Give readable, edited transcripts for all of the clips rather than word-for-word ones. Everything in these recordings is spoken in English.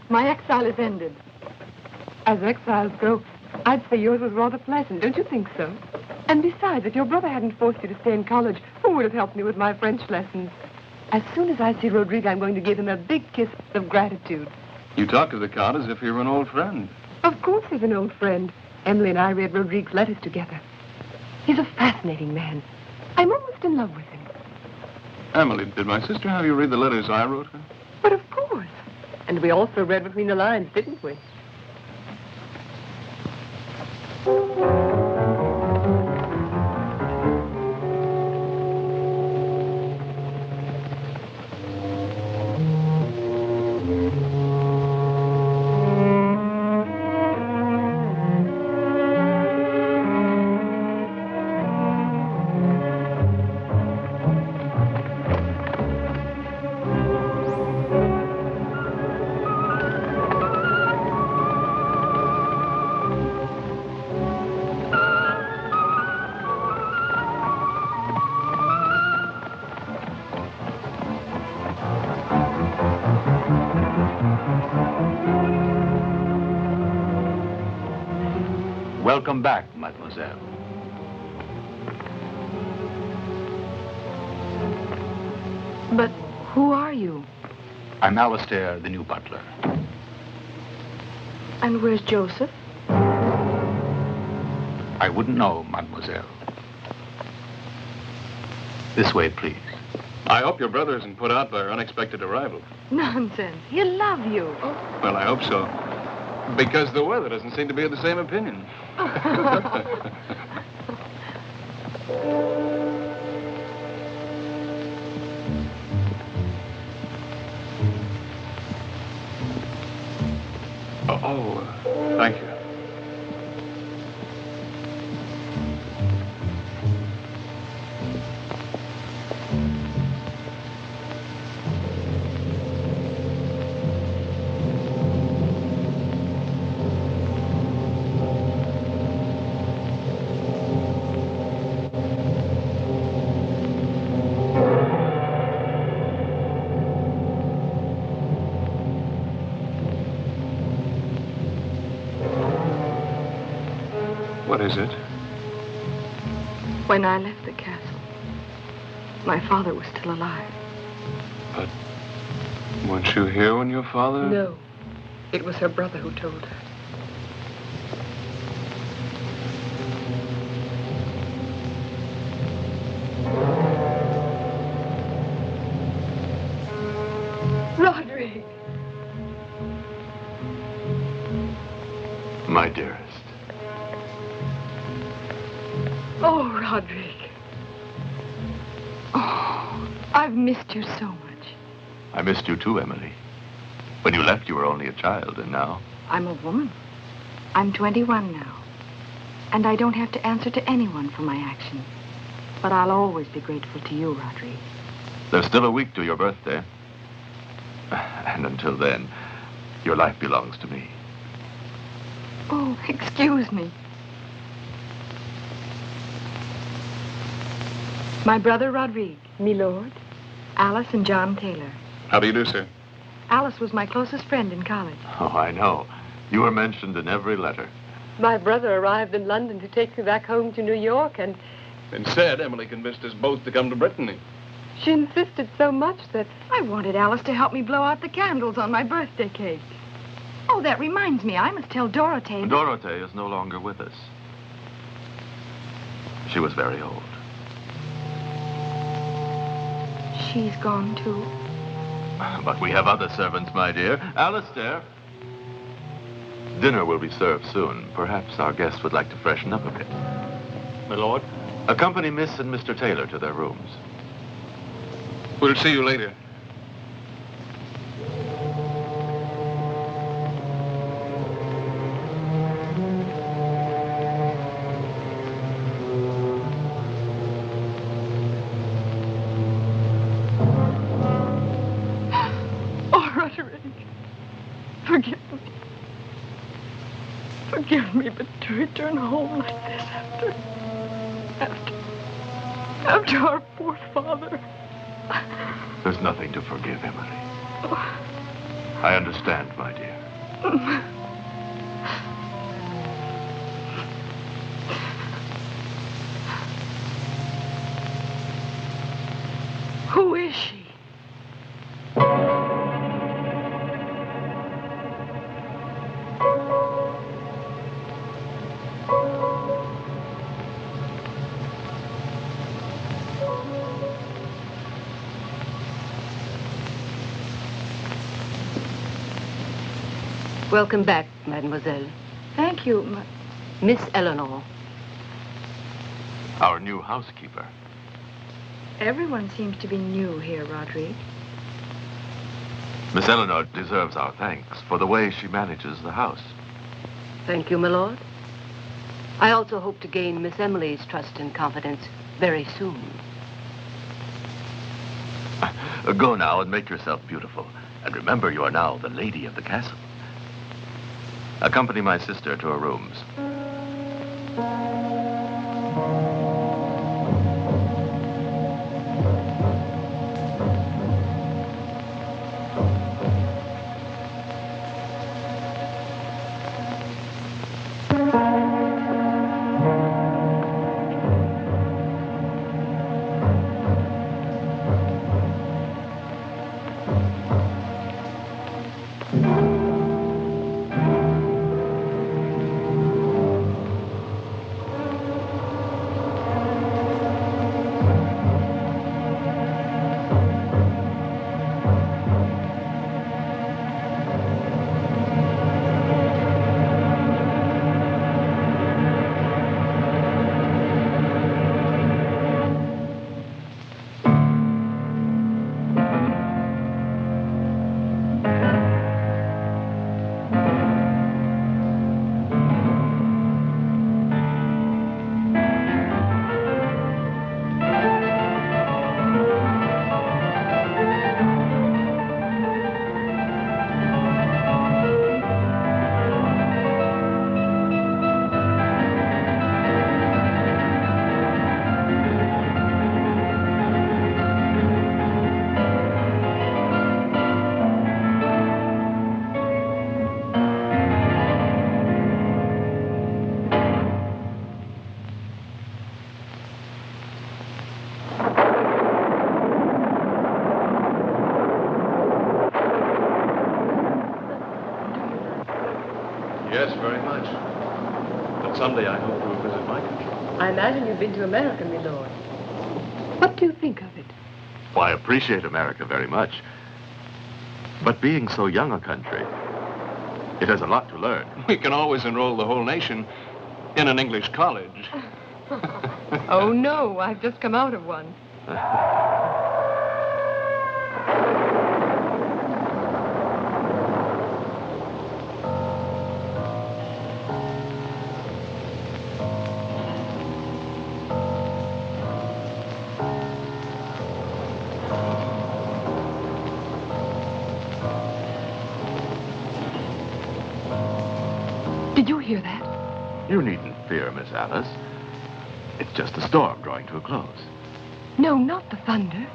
My exile is ended. As exiles go, I'd say yours was rather pleasant, don't you think so? And besides, if your brother hadn't forced you to stay in college, who would have helped me with my French lessons? As soon as I see Roderic, I'm going to give him a big kiss of gratitude. You talk to the Count as if you were an old friend. Of course he's an old friend. Emily and I read Roderic's letters together. He's a fascinating man. I'm almost in love with him. Emily, did my sister have you read the letters I wrote her? But of course. And we also read between the lines, didn't we? Welcome back, mademoiselle. But who are you? I'm Alistair, the new butler. And where's Joseph? I wouldn't know, mademoiselle. This way, please. I hope your brother isn't put out by our unexpected arrival. Nonsense. He'll love you. Well, I hope so. Because the weather doesn't seem to be of the same opinion. Thank you. What is it? When I left the castle, my father was still alive. But weren't you here when your father... No. It was her brother who told her. Roderic! My dearest. Oh, Roderic. Oh, I've missed you so much. I missed you too, Emily. When you left, you were only a child, and now? I'm a woman. I'm 21 now. And I don't have to answer to anyone for my actions. But I'll always be grateful to you, Roderic. There's still a week to your birthday. And until then, your life belongs to me. Oh, excuse me. My brother, Roderic, me lord, Alice and John Taylor. How do you do, sir? Alice was my closest friend in college. Oh, I know. You were mentioned in every letter. My brother arrived in London to take me back home to New York, and... Instead, Emily convinced us both to come to Brittany. She insisted so much that I wanted Alice to help me blow out the candles on my birthday cake. Oh, that reminds me, I must tell Dorothée. Dorothée is no longer with us. She was very old. She's gone, too. But we have other servants, my dear. Alistair. Dinner will be served soon. Perhaps our guests would like to freshen up a bit. My lord? Accompany Miss and Mr. Taylor to their rooms. We'll see you later. Forgive me, but to return home like this after our poor father. There's nothing to forgive, Emily. Oh, I understand, my dear. Who is she? Welcome back, mademoiselle. Thank you, Miss Eleanor. Our new housekeeper. Everyone seems to be new here, Roderic. Miss Eleanor deserves our thanks for the way she manages the house. Thank you, my lord. I also hope to gain Miss Emily's trust and confidence very soon. Go now and make yourself beautiful. And remember, you are now the lady of the castle. Accompany my sister to her rooms. Yes, very much. But someday I hope to visit my country. I imagine you've been to America, my lord. What do you think of it? Well, I appreciate America very much. But being so young a country, it has a lot to learn. We can always enroll the whole nation in an English college. Oh, no, I've just come out of one. Did you hear that? You needn't fear, Miss Alice. It's just a storm drawing to a close. No, not the thunder.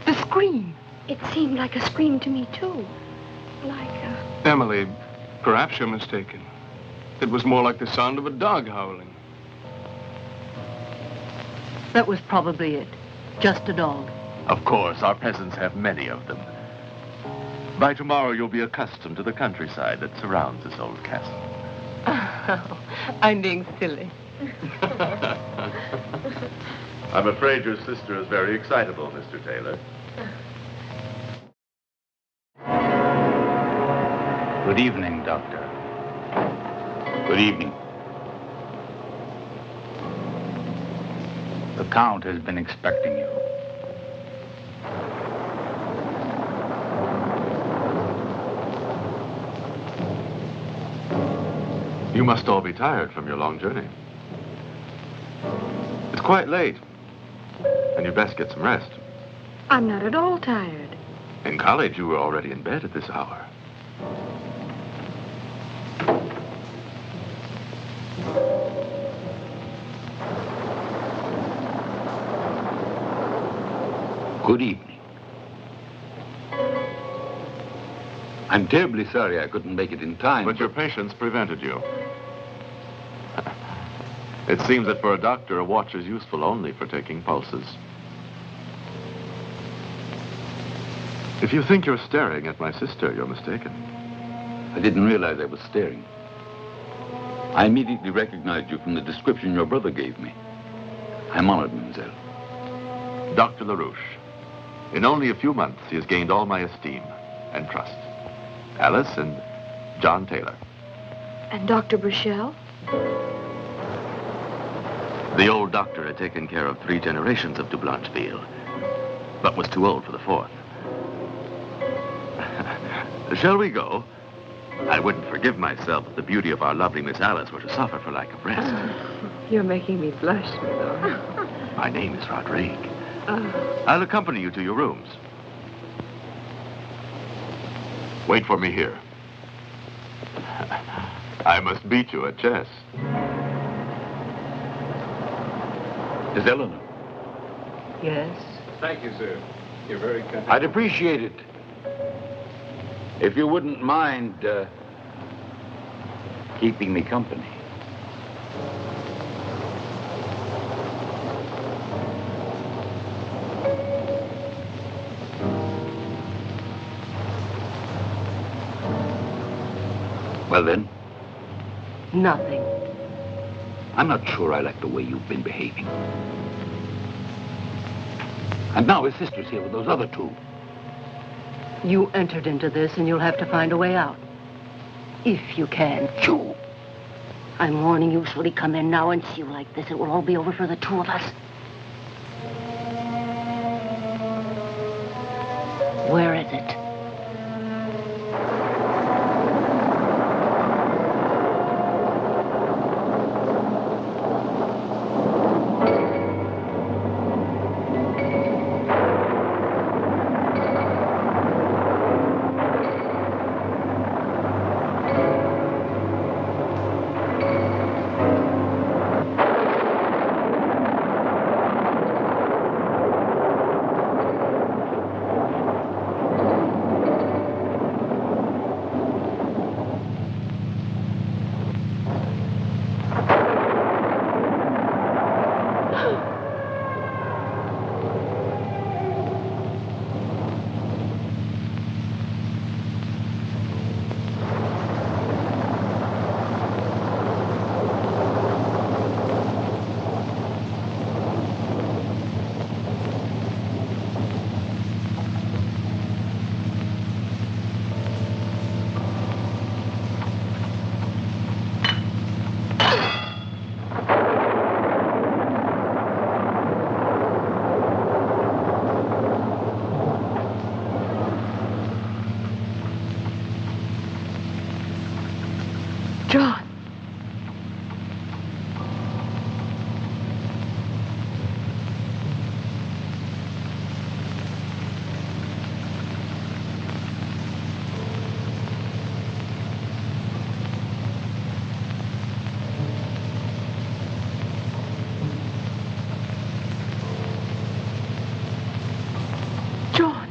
The scream. It seemed like a scream to me, too. Like a... Emily, perhaps you're mistaken. It was more like the sound of a dog howling. That was probably it. Just a dog. Of course, our peasants have many of them. By tomorrow, you'll be accustomed to the countryside that surrounds this old castle. Oh, I'm being silly. I'm afraid your sister is very excitable, Mr. Taylor. Good evening, Doctor. Good evening. The Count has been expecting you. You must all be tired from your long journey. It's quite late, and you'd best get some rest. I'm not at all tired. In college, you were already in bed at this hour. Good evening. I'm terribly sorry I couldn't make it in time. But your patience prevented you. It seems that for a doctor, a watch is useful only for taking pulses. If you think you're staring at my sister, you're mistaken. I didn't realize I was staring. I immediately recognized you from the description your brother gave me. I'm honored, mademoiselle. Dr. LaRouche. In only a few months, he has gained all my esteem and trust. Alice and John Taylor. And Dr. Burchell? The old doctor had taken care of 3 generations of De Blancheville, but was too old for the 4th. Shall we go? I wouldn't forgive myself if the beauty of our lovely Miss Alice were to suffer for lack of rest. You're making me blush, Milord. My name is Roderic. I'll accompany you to your rooms. Wait for me here. I must beat you at chess. Is Eleanor? Yes. Thank you, sir. You're very kind. I'd appreciate it. If you wouldn't mind, keeping me company. Well, then? Nothing. I'm not sure I like the way you've been behaving. And now his sister's here with those other 2. You entered into this, and you'll have to find a way out. If you can. You! I'm warning you, shall he come in now and see you like this, it will all be over for the 2 of us. Where is it? John. John.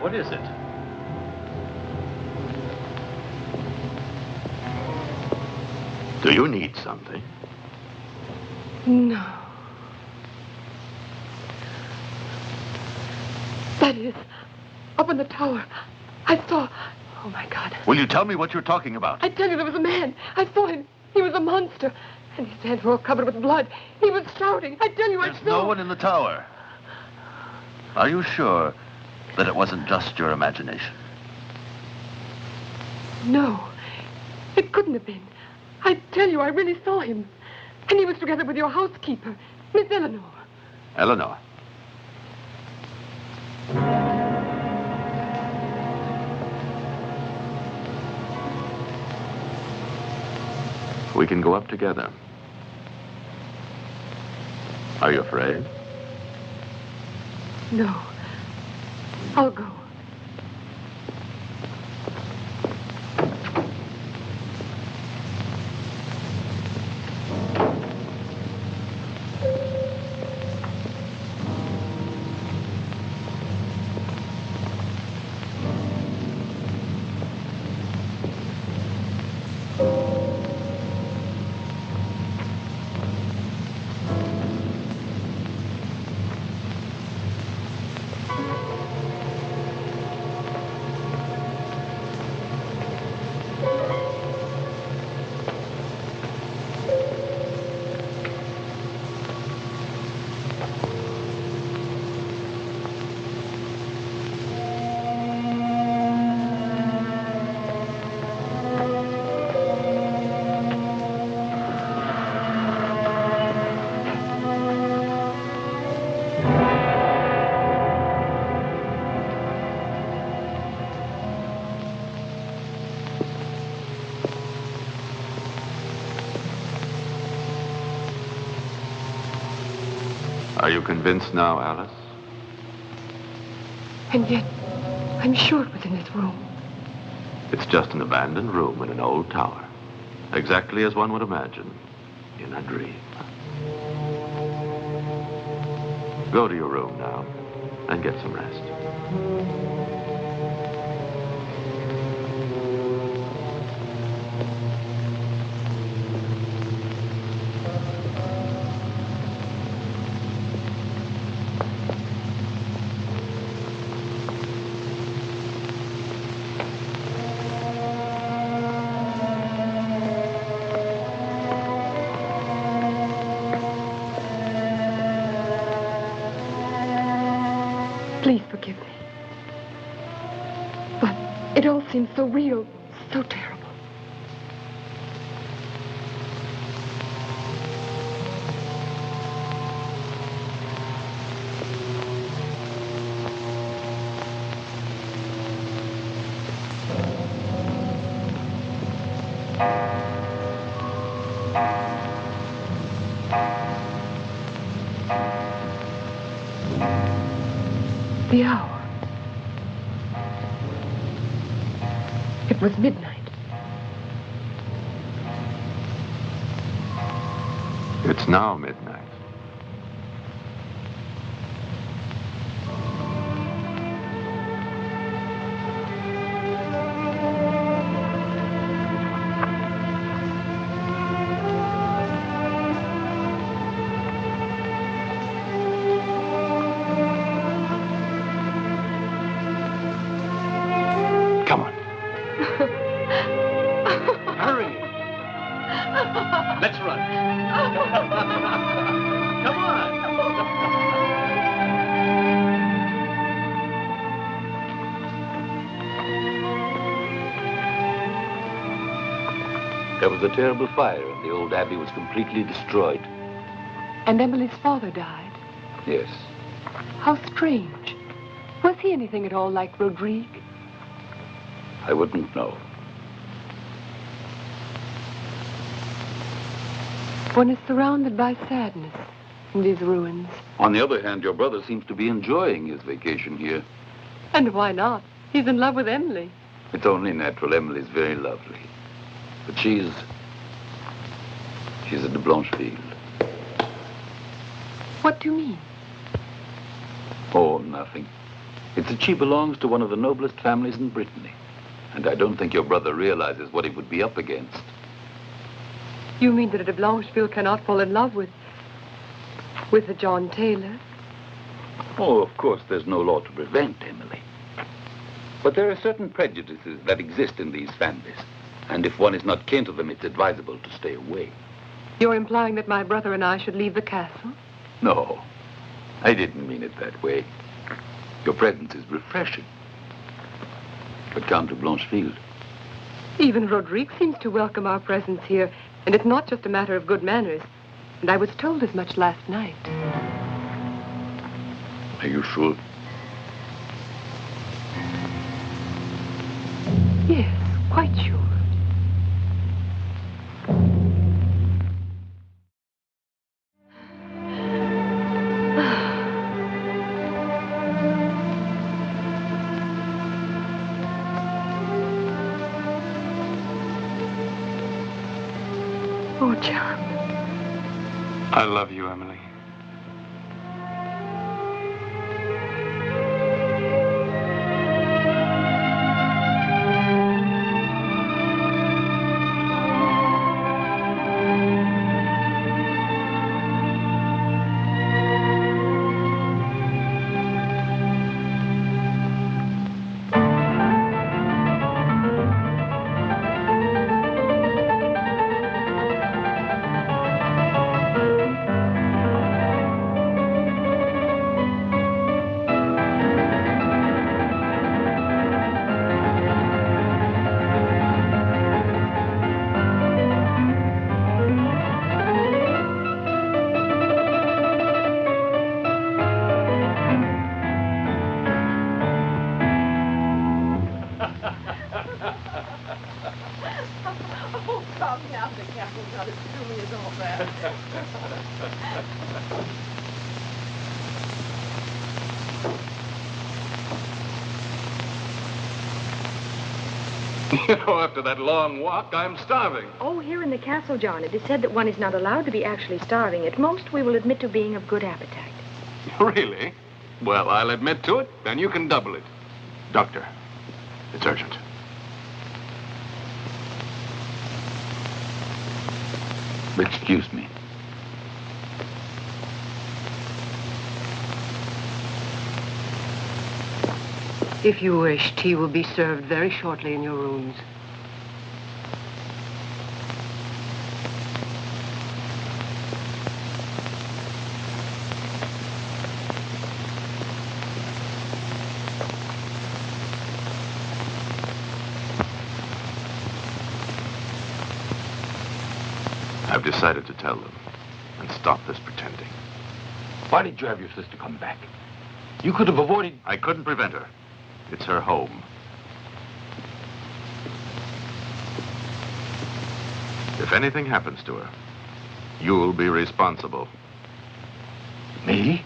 What is it? Do you need something? No. That is, up in the tower, I saw... Oh, my God. Will you tell me what you're talking about? I tell you, there was a man. I saw him. He was a monster. And his hands were all covered with blood. He was shouting. I tell you, I saw... There's no one in the tower. Are you sure that it wasn't just your imagination? No. It couldn't have been. I tell you, I really saw him. And he was together with your housekeeper, Miss Eleanor. Eleanor. We can go up together. Are you afraid? No. I'll go. Are you convinced now, Alice? And yet, I'm sure it was in this room. It's just an abandoned room in an old tower. Exactly as one would imagine in a dream. Go to your room now and get some rest. Please forgive me. But it all seems so real, so terrible. The hour. It was midnight. It's now midnight. Come on. Hurry! Let's run. Come on. There was a terrible fire, and the old abbey was completely destroyed. And Emily's father died. Yes. How strange. Was he anything at all like Roderic? I wouldn't know. One is surrounded by sadness in these ruins. On the other hand, your brother seems to be enjoying his vacation here. And why not? He's in love with Emily. It's only natural. Emily's very lovely. But she's a De Blancheville. What do you mean? Oh, nothing. Tichy belongs to one of the noblest families in Brittany. And I don't think your brother realizes what he would be up against. You mean that a De Blancheville cannot fall in love with a John Taylor? Oh, of course, there's no law to prevent, Emily. But there are certain prejudices that exist in these families. And if one is not kin to them, it's advisable to stay away. You're implying that my brother and I should leave the castle? No, I didn't mean it that way. Your presence is refreshing. But Count de Blancheville. Even Roderic seems to welcome our presence here. And it's not just a matter of good manners. And I was told as much last night. Are you sure? Yes, quite sure. Oh, John. I love you, Emily. You know, after that long walk, I'm starving. Oh, here in the castle, John, it is said that one is not allowed to be actually starving. At most, we will admit to being of good appetite. Really? Well, I'll admit to it, then you can double it. Doctor, it's urgent. Excuse me. If you wish, tea will be served very shortly in your rooms. I've decided to tell them and stop this pretending. Why did you have your sister come back? You could have avoided... I couldn't prevent her. It's her home. If anything happens to her, you'll be responsible. Me?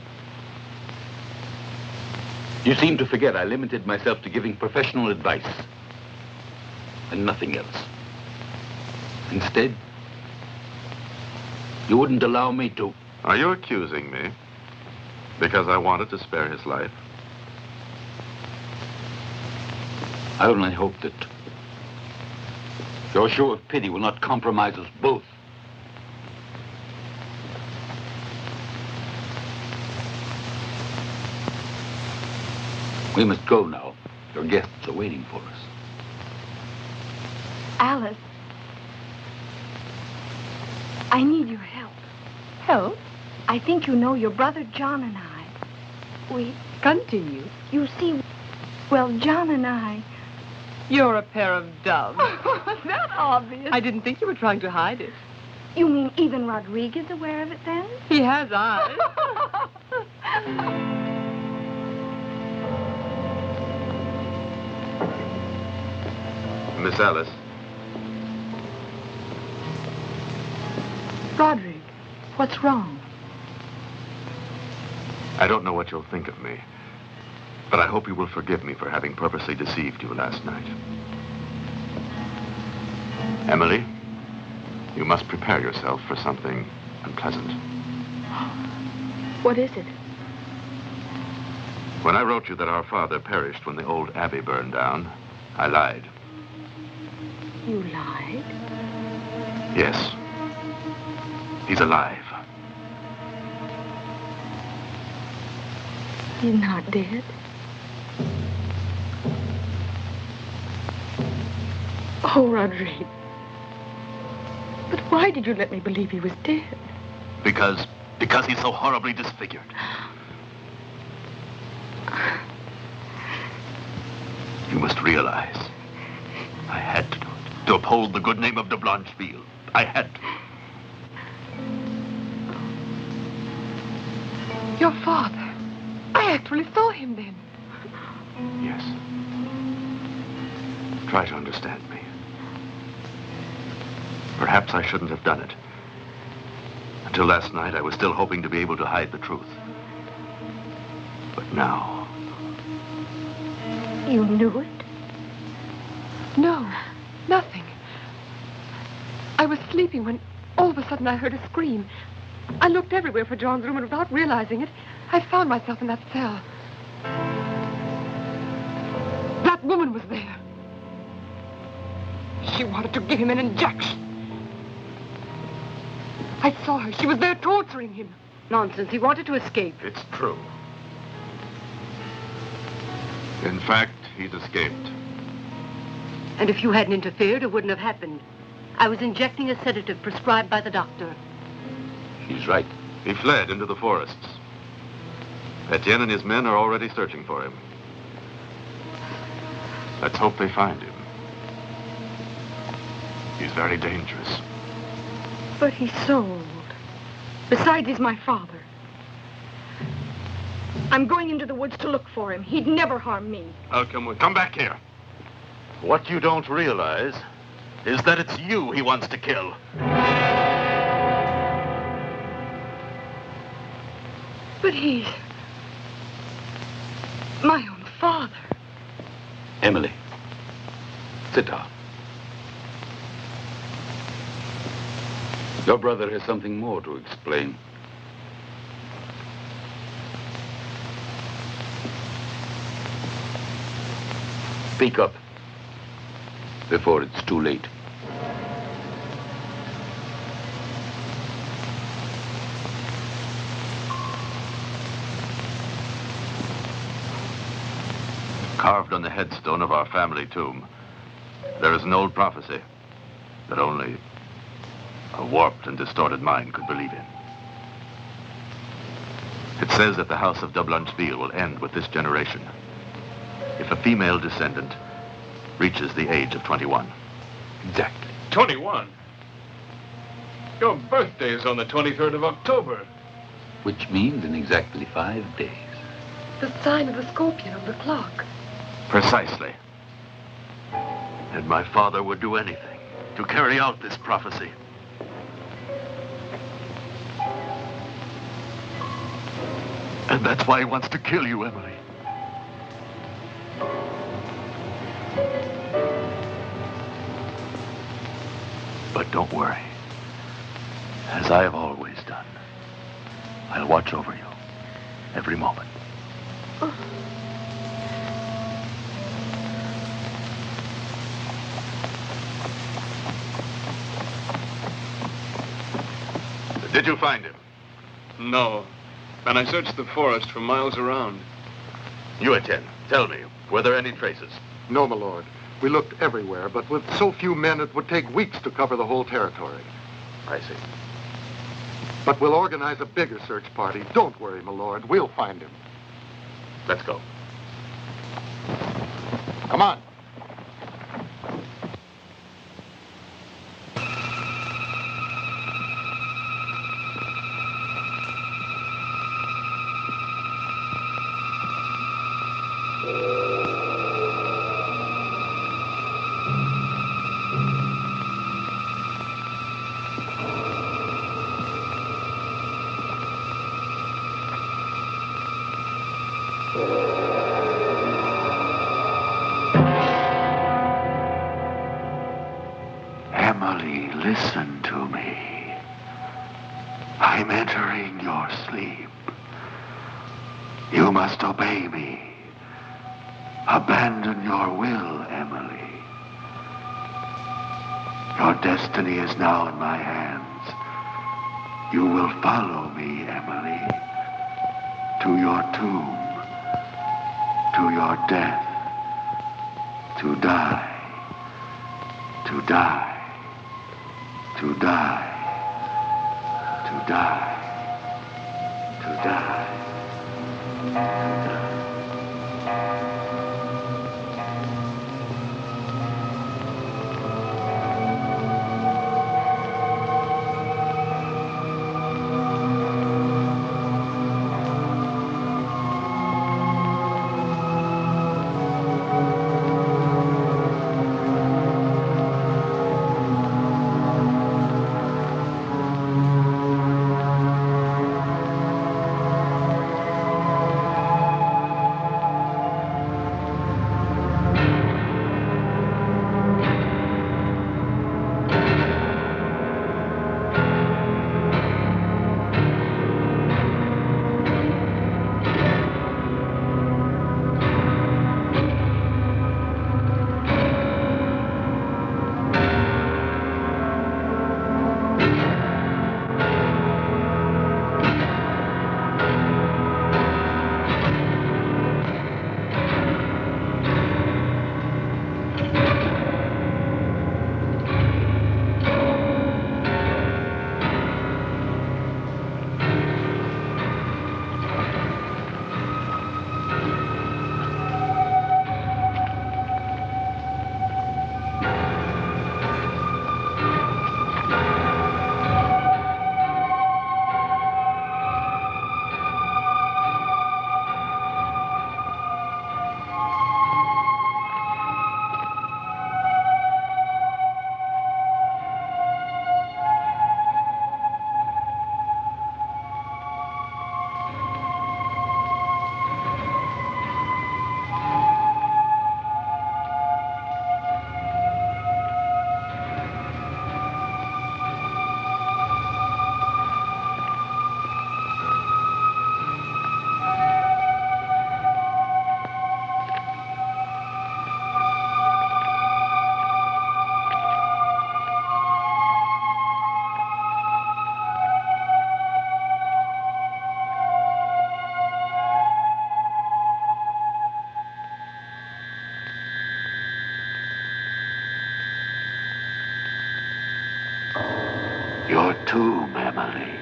You seem to forget I limited myself to giving professional advice and nothing else. Instead, you wouldn't allow me to... Are you accusing me because I wanted to spare his life? I only hope that your show of pity will not compromise us both. We must go now. Your guests are waiting for us. Alice, I need your help. Help? I think you know your brother John and I. We... Continue. You see, well, John and I... You're a pair of doves. That obvious. I didn't think you were trying to hide it. You mean even Roderic is aware of it, then? He has eyes. Miss Alice. Roderic, what's wrong? I don't know what you'll think of me, but I hope you will forgive me for having purposely deceived you last night. Emily, you must prepare yourself for something unpleasant. What is it? When I wrote you that our father perished when the old abbey burned down, I lied. You lied? Yes. He's alive. He's not dead? Oh, Roderic. But why did you let me believe he was dead? Because he's so horribly disfigured. You must realize, I had to do it. To uphold the good name of De Blancheville. I had to. Your father. I actually saw him then. Yes. Try to understand me. Perhaps I shouldn't have done it. Until last night, I was still hoping to be able to hide the truth. But now... You knew it? No, nothing. I was sleeping when all of a sudden I heard a scream. I looked everywhere for John's room, and without realizing it, I found myself in that cell. That woman was there. She wanted to give him an injection. I saw her. She was there torturing him. Nonsense. He wanted to escape. It's true. In fact, he's escaped. And if you hadn't interfered, it wouldn't have happened. I was injecting a sedative prescribed by the doctor. He's right. He fled into the forests. Etienne and his men are already searching for him. Let's hope they find him. He's very dangerous. But he's so old. Besides, he's my father. I'm going into the woods to look for him. He'd never harm me. I'll come with you. Come back here. What you don't realize is that it's you he wants to kill. But he's my own father. Emilie, sit down. Your brother has something more to explain. Speak up before it's too late. Carved on the headstone of our family tomb, there is an old prophecy that only a warped and distorted mind could believe in. It says that the house of De Blancheville will end with this generation if a female descendant reaches the age of 21. Exactly. 21? Your birthday is on the 23rd of October. Which means in exactly 5 days. The sign of the scorpion on the clock. Precisely. And my father would do anything to carry out this prophecy. And that's why he wants to kill you, Emilie. But don't worry. As I have always done, I'll watch over you every moment. Did you find him? No. And I searched the forest for miles around. You, Etienne, tell me, were there any traces? No, my lord. We looked everywhere, but with so few men, it would take weeks to cover the whole territory. I see. But we'll organize a bigger search party. Don't worry, my lord. We'll find him. Let's go. Come on. Emilie, listen to me. I'm entering your sleep. You must obey me. Abandon your will, Emily. Your destiny is now in my hands. You will follow me, Emily, to your tomb, to your death, to die, to die, to die, to die, to die, to die. Your tomb, Emily.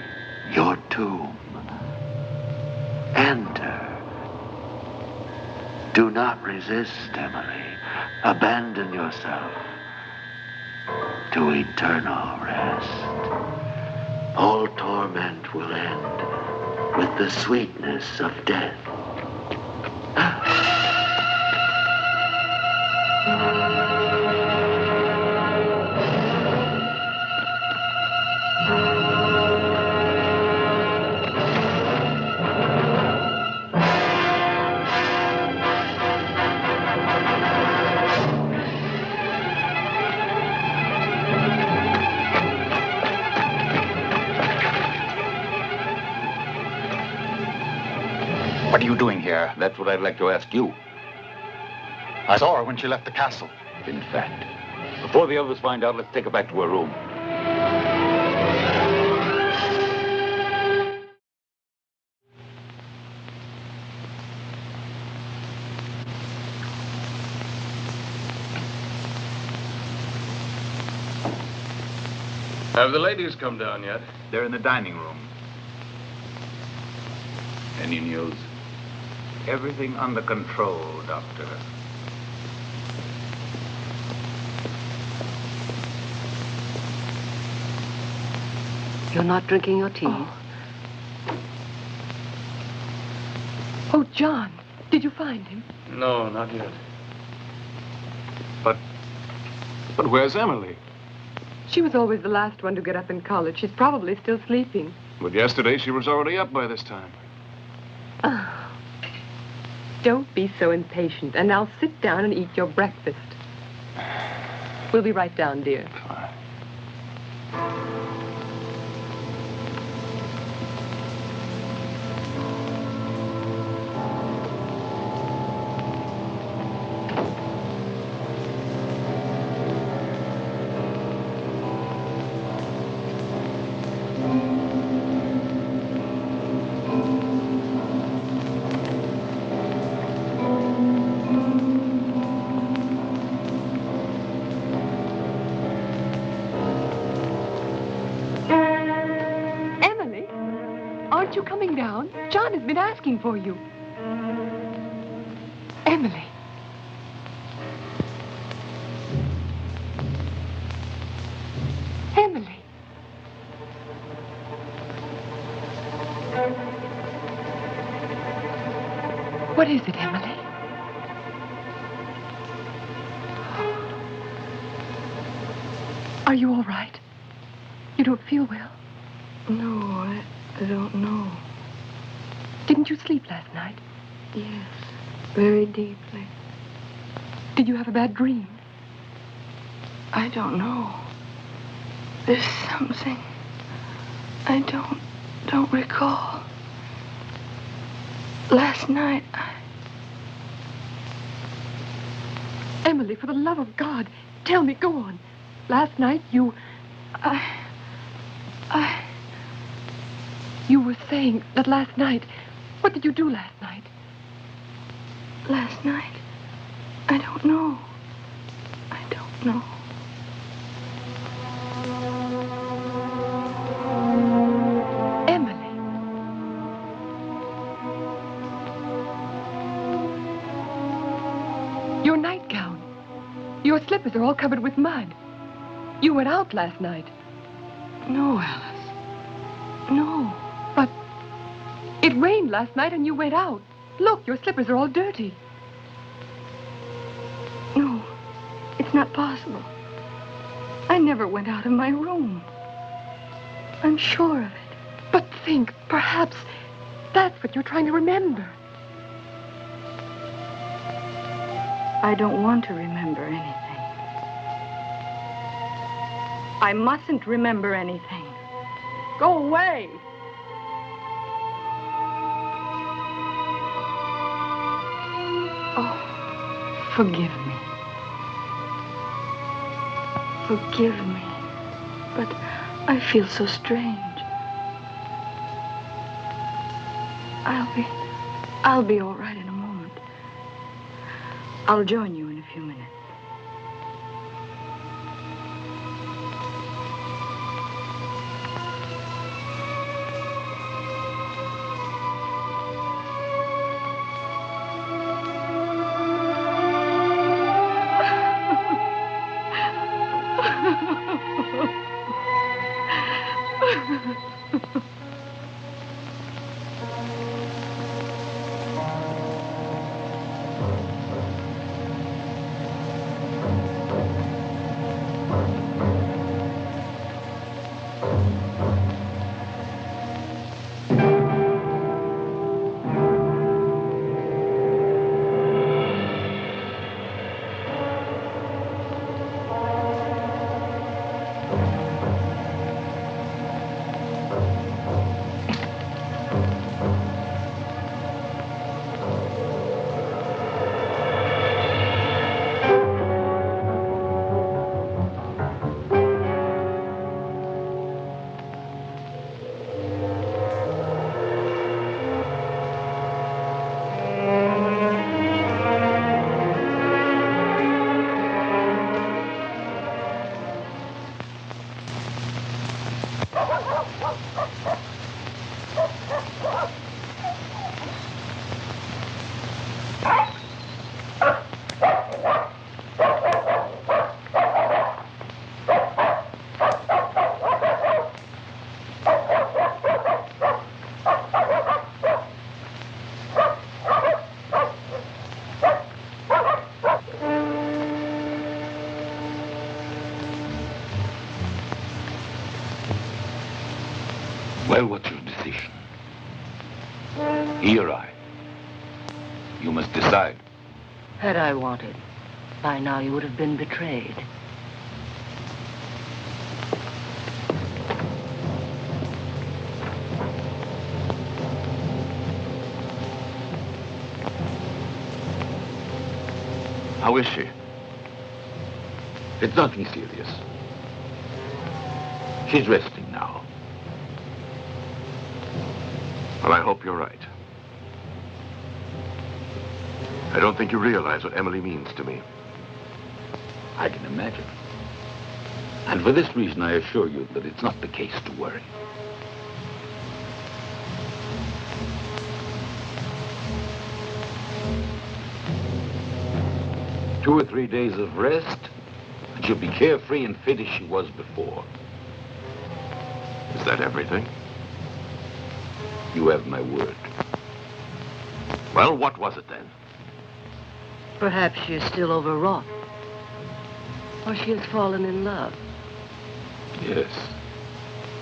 Your tomb. Enter. Do not resist, Emily. Abandon yourself to eternal rest. All torment will end with the sweetness of death. What are you doing here? That's what I'd like to ask you. I saw her when she left the castle. In fact, before the others find out, let's take her back to her room. Have the ladies come down yet? They're in the dining room. Any news? Everything under control, Doctor. You're not drinking your tea? Oh, John, did you find him? No, not yet. But where's Emily? She was always the last one to get up in college. She's probably still sleeping. But yesterday she was already up by this time. Oh, don't be so impatient, and now sit down and eat your breakfast. We'll be right down, dear. Fine. you coming down? John has been asking for you. Emily. Emily. What is it, Emily? Are you all right? You don't feel well? No, I don't know. Didn't you sleep last night? Yes, very deeply. Did you have a bad dream? I don't know. There's something I don't recall. Last night, Emily, for the love of God, tell me, go on. Last night you were saying that last night. What did you do last night? Last night? I don't know. I don't know. Emily. Your nightgown. Your slippers are all covered with mud. You went out last night. No, Alice. No. But it rained last night and you went out. Look, your slippers are all dirty. No, it's not possible. I never went out of my room. I'm sure of it. But think, perhaps that's what you're trying to remember. I don't want to remember anything. I mustn't remember anything. Go away. Oh, forgive me. Forgive me. But I feel so strange. I'll be all right in a moment. I'll join you in a few minutes. Well, what's your decision? He or I? You must decide. Had I wanted, by now you would have been betrayed. How is she? It's nothing serious. She's resting now. Well, I hope you're right. I don't think you realize what Emily means to me. I can imagine. And for this reason, I assure you that it's not the case to worry. 2 or 3 days of rest, and she'll be carefree and fit as she was before. Is that everything? You have my word. Well, what was it then? Perhaps she is still overwrought. Or she has fallen in love. Yes,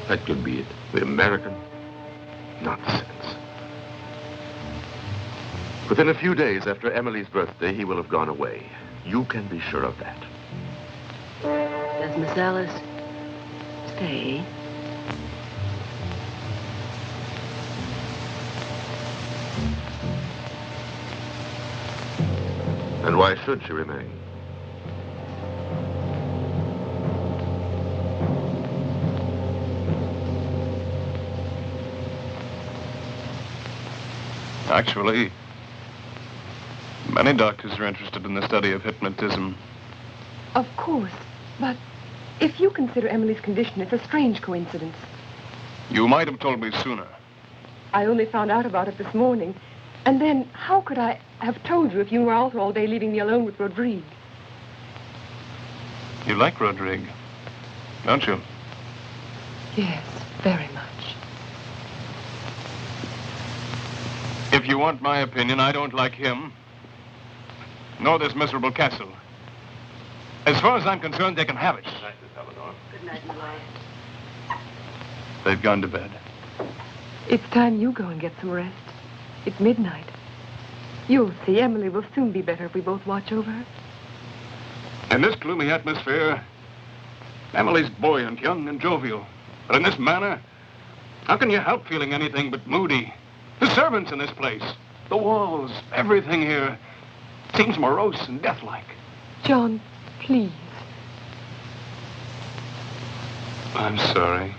that could be it. The American? Nonsense. Within a few days after Emily's birthday, he will have gone away. You can be sure of that. Does Miss Alice stay? And why should she remain? Actually, many doctors are interested in the study of hypnotism. Of course, but if you consider Emily's condition, it's a strange coincidence. You might have told me sooner. I only found out about it this morning. And then, how could I have told you if you were out all day leaving me alone with Roderic? You like Roderic, don't you? Yes, very much. If you want my opinion, I don't like him. Nor this miserable castle. As far as I'm concerned, they can have it. Good night, my wife. They've gone to bed. It's time you go and get some rest. It's midnight. You'll see, Emily will soon be better if we both watch over her. In this gloomy atmosphere, Emily's buoyant, young, and jovial. But in this manner, how can you help feeling anything but moody? The servants in this place, the walls, everything here seems morose and deathlike. John, please. I'm sorry.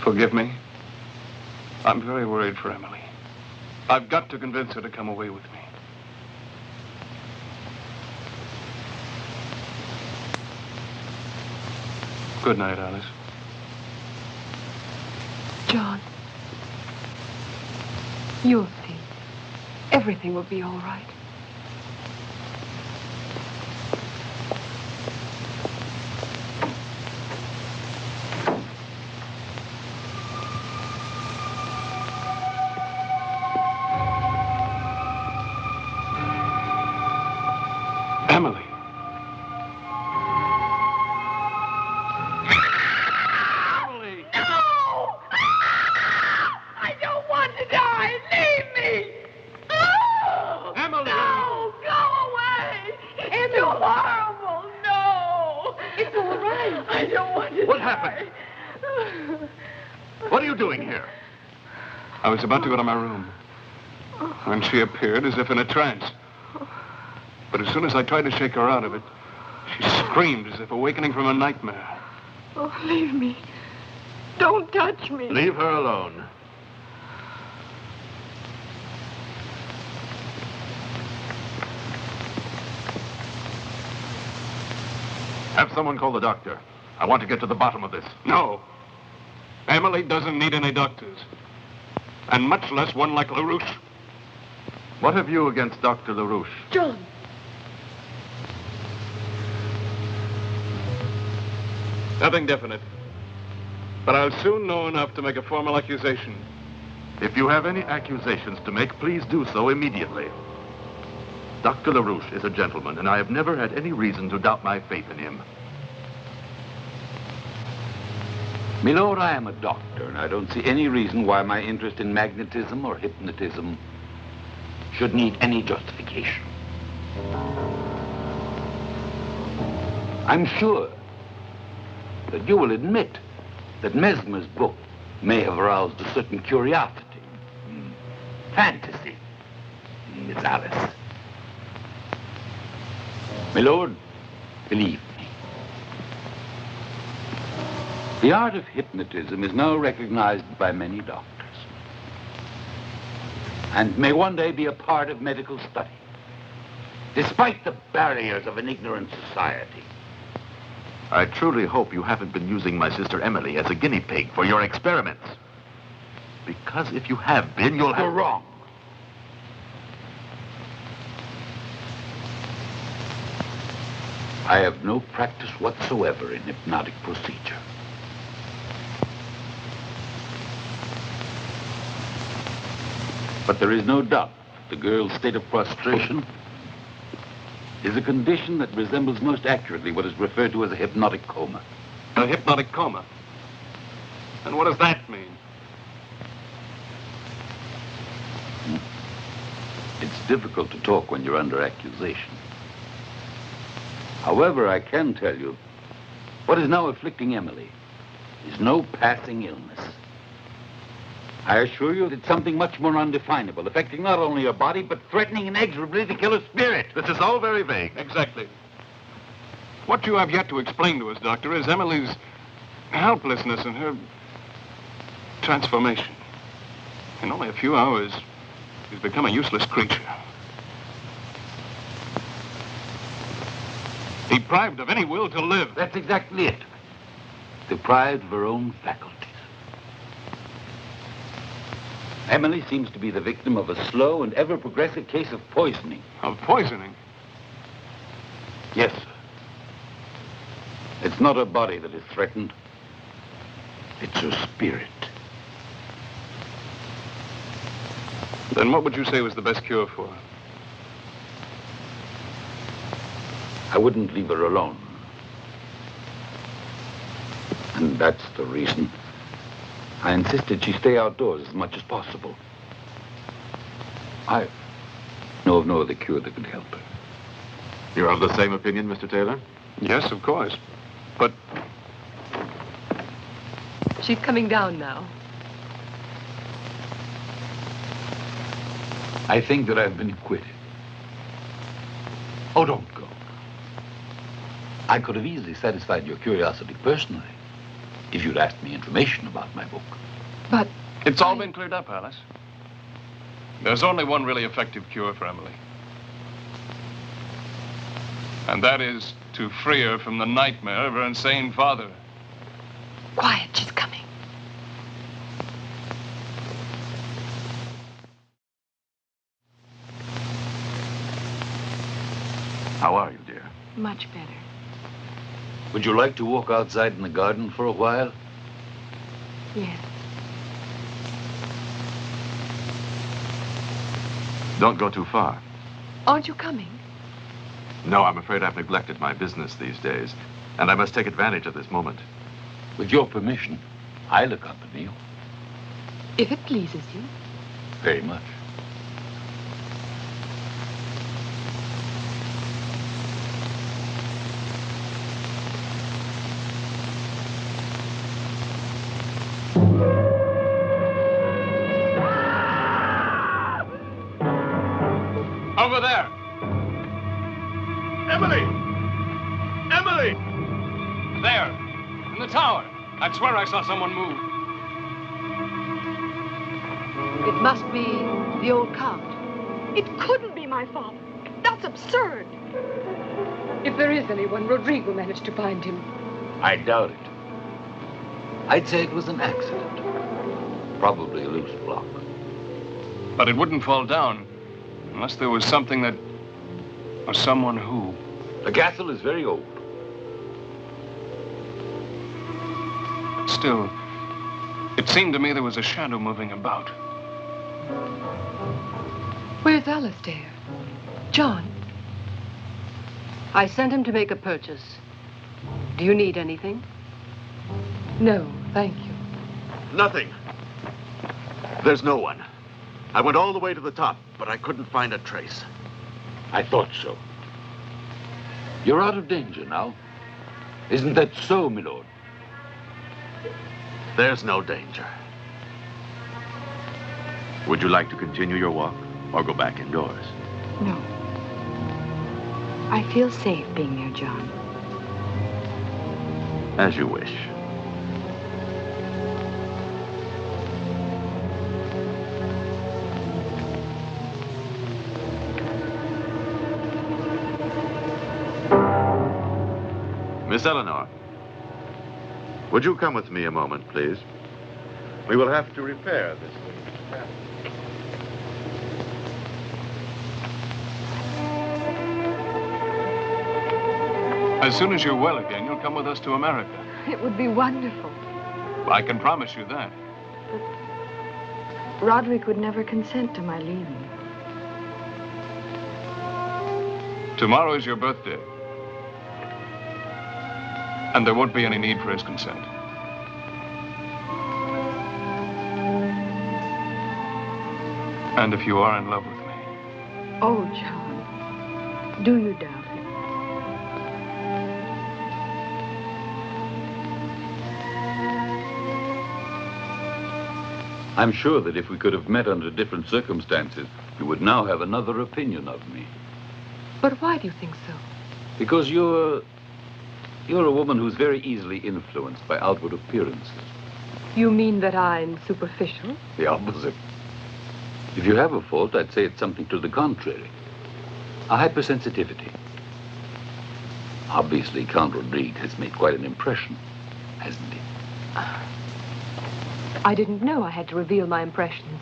Forgive me. I'm very worried for Emily. I've got to convince her to come away with me. Good night, Alice. John, you'll see. Everything will be all right. Emily. Emily! No! I don't want to die. Leave me. Oh, Emily! No, go away. It's too horrible. No. It's all right. I don't want to What die. happened? What are you doing here? I was about to go to my room when she appeared as if in a trance. But as soon as I tried to shake her out of it, she screamed as if awakening from a nightmare. Oh, leave me. Don't touch me. Leave her alone. Have someone call the doctor. I want to get to the bottom of this. No. Emily doesn't need any doctors. And much less one like LaRouche. What have you against Dr. LaRouche? John. Nothing definite. But I'll soon know enough to make a formal accusation. If you have any accusations to make, please do so immediately. Dr. LaRouche is a gentleman, and I have never had any reason to doubt my faith in him. Milord, I am a doctor, and I don't see any reason why my interest in magnetism or hypnotism should need any justification. I'm sure that you will admit that Mesmer's book may have aroused a certain curiosity, fantasy in Miss Alice. Milord, believe me. The art of hypnotism is now recognized by many doctors and may one day be a part of medical study, despite the barriers of an ignorant society. I truly hope you haven't been using my sister Emily as a guinea pig for your experiments. Because if you have been, you'll have... You're wrong. I have no practice whatsoever in hypnotic procedure. But there is no doubt the girl's state of prostration is a condition that resembles most accurately what is referred to as a hypnotic coma. A hypnotic coma? And what does that mean? It's difficult to talk when you're under accusation. However, I can tell you, what is now afflicting Emilie is no passing illness. I assure you it's something much more undefinable, affecting not only her body, but threatening inexorably to kill her spirit. This is all very vague. Exactly. What you have yet to explain to us, Doctor, is Emilie's helplessness and her transformation. In only a few hours, she's become a useless creature. Deprived of any will to live. That's exactly it. Deprived of her own faculties. Emilie seems to be the victim of a slow and ever-progressive case of poisoning. Of poisoning? Yes, sir. It's not her body that is threatened. It's her spirit. Then what would you say was the best cure for her? I wouldn't leave her alone. And that's the reason I insisted she stay outdoors as much as possible. I know of no other cure that could help her. You're of the same opinion, Mr. Taylor? Yes, of course. But She's coming down now. I think that I've been acquitted. Oh, don't go. I could have easily satisfied your curiosity personally if you'd asked me information about my book. But it's all been cleared up, Alice. There's only one really effective cure for Emilie. And that is to free her from the nightmare of her insane father. Quiet, she's coming. How are you, dear? Much better. Would you like to walk outside in the garden for a while? Yes. Don't go too far. Aren't you coming? No, I'm afraid I've neglected my business these days, and I must take advantage of this moment. With your permission, I'll accompany you. If it pleases you. Very much. Over there! Emilie! Emilie! There! In the tower! I'd swear I saw someone move. It must be the old Count. It couldn't be my father. That's absurd. If there is anyone, Roderic managed to find him. I doubt it. I'd say it was an accident. Probably a loose block. But it wouldn't fall down unless there was something that... or someone who... The castle is very old. Still, it seemed to me there was a shadow moving about. Where's Alistair? John? I sent him to make a purchase. Do you need anything? No, thank you. Nothing. There's no one. I went all the way to the top, but I couldn't find a trace. I thought so. You're out of danger now. Isn't that so, my lord? There's no danger. Would you like to continue your walk or go back indoors? No. I feel safe being near John. As you wish. Miss Eleanor, would you come with me a moment, please? We will have to repair this thing. As soon as you're well again, you'll come with us to America. It would be wonderful. I can promise you that. But Roderic would never consent to my leaving. Tomorrow is your birthday. And there won't be any need for his consent. And if you are in love with me. Oh, John, do you doubt it? I'm sure that if we could have met under different circumstances, you would now have another opinion of me. But why do you think so? Because you're a woman who's very easily influenced by outward appearances. You mean that I'm superficial? The opposite. If you have a fault, I'd say it's something to the contrary. A hypersensitivity. Obviously, Count Rodrigue has made quite an impression, hasn't he? I didn't know I had to reveal my impressions.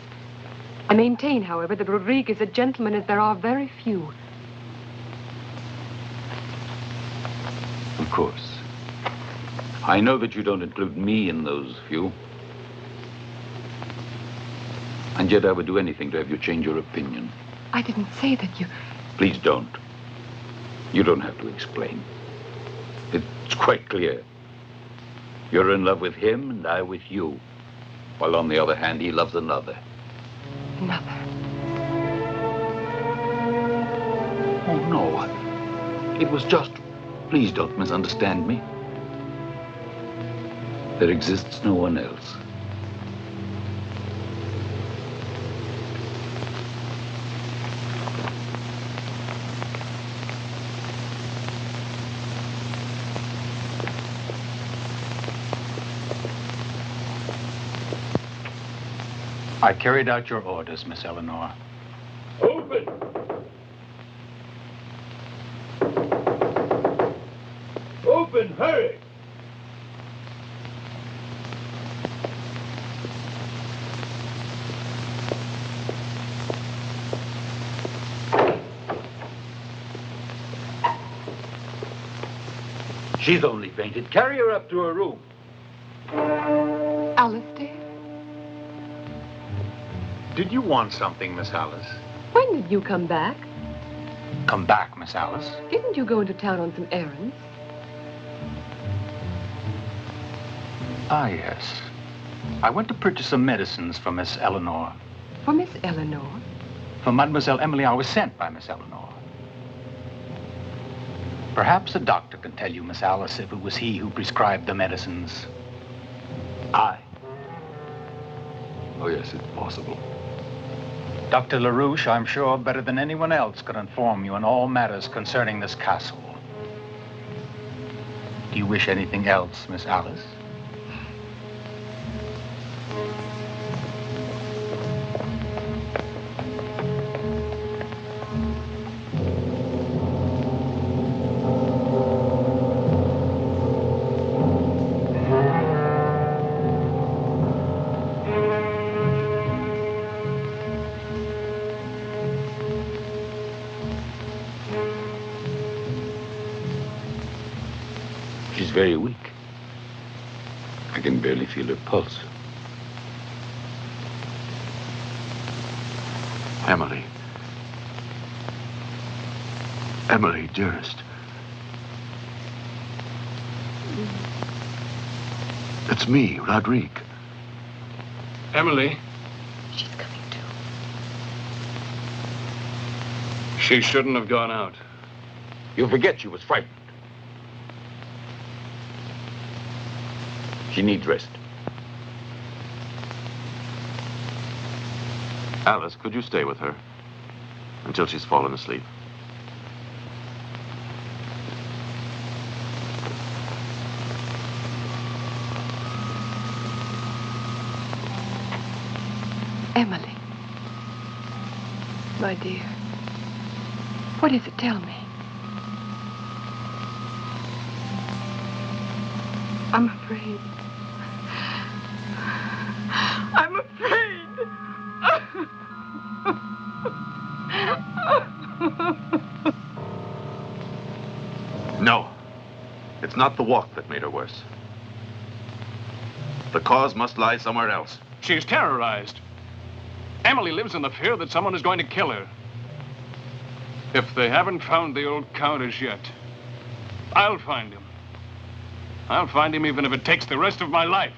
I maintain, however, that Rodrigue is a gentleman as there are very few. Of course. I know that you don't include me in those few. And yet I would do anything to have you change your opinion. I didn't say that you... Please don't. You don't have to explain. It's quite clear. You're in love with him and I with you. While on the other hand, he loves another. Another? Oh, no. It was just... Please don't misunderstand me. There exists no one else. I carried out your orders, Miss Eleanor. Open! Open, hurry! She's only fainted. Carry her up to her room. Alistair? Did you want something, Miss Alice? When did you come back? Come back, Miss Alice. Didn't you go into town on some errands? Ah, yes. I went to purchase some medicines for Miss Eleanor. For Miss Eleanor? For Mademoiselle Emilie, I was sent by Miss Eleanor. Perhaps a doctor can tell you, Miss Alice, if it was he who prescribed the medicines. I? Oh, yes, it's possible. Dr. LaRouche, I'm sure, better than anyone else, could inform you on all matters concerning this castle. Do you wish anything else, Miss Alice? Very weak. I can barely feel her pulse. Emilie. Emilie, dearest. It's me, Roderic. Emilie. She's coming too. She shouldn't have gone out. You forget she was frightened. She needs rest. Alice, could you stay with her until she's fallen asleep? Emilie. My dear. What is it? Tell me. I'm afraid. I'm afraid. No. not the walk that made her worse. The cause must lie somewhere else. She's terrorized. Emilie lives in the fear that someone is going to kill her. If they haven't found the old countess yet, I'll find him. I'll find him even if it takes the rest of my life.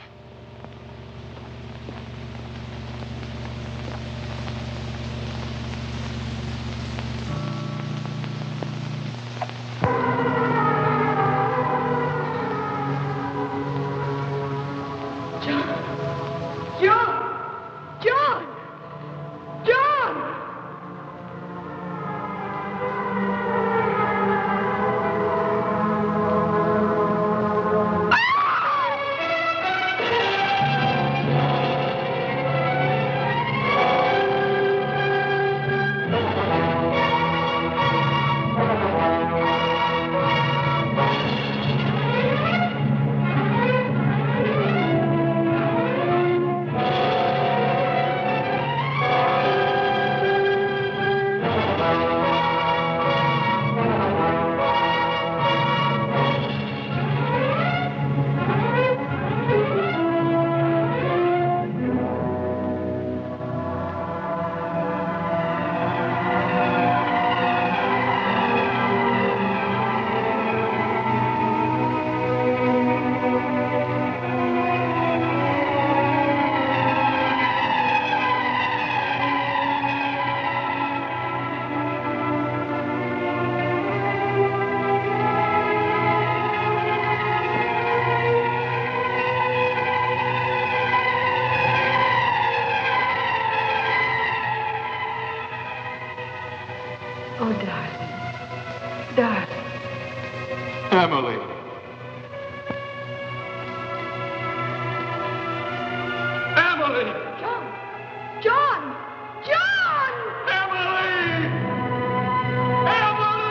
Emilie. Emilie! John! John! Emilie! Emilie!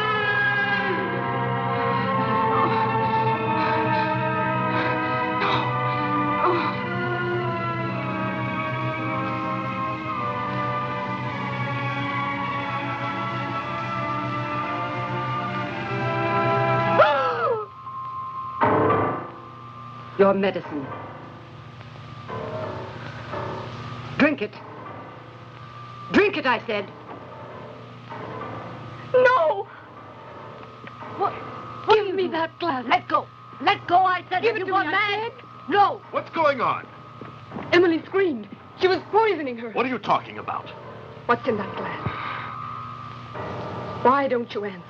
Your medicine. Drink it. Drink it, I said. No! What? Give me that glass. Let go. Let go, I said. Give it you to gone me, mad? No. What's going on? Emilie screamed. She was poisoning her. What are you talking about? What's in that glass? Why don't you answer?